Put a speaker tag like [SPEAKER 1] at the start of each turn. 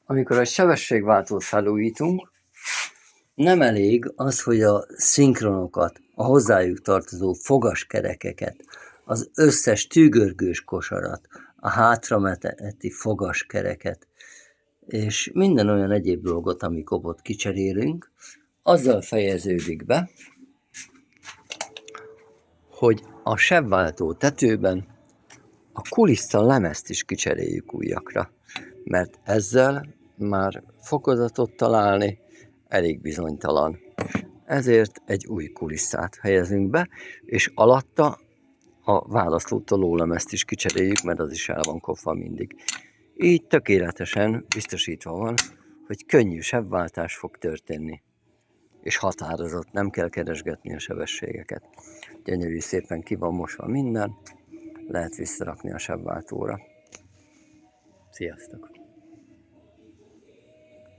[SPEAKER 1] Amikor egy sebességváltót felújítunk, nem elég az, hogy a szinkronokat, a hozzájuk tartozó fogaskerekeket, az összes tűgörgős kosarat, a hátrameteti fogaskereket, és minden olyan egyéb dolgot, ami kopott, kicserélünk, azzal fejeződik be, hogy a sebváltó tetőben a kulissza lemezt is kicseréljük újakra, mert ezzel már fokozatot találni elég bizonytalan. Ezért egy új kulisszát helyezünk be, és alatta a választó tolólemezt is kicseréljük, mert az is el van kopva mindig. Így tökéletesen biztosítva van, hogy könnyű sebváltás fog történni. És határozott, nem kell keresgetni a sebességeket. Gyönyörű szépen ki van mosva minden, lehet visszarakni a sebváltóra. Sziasztok!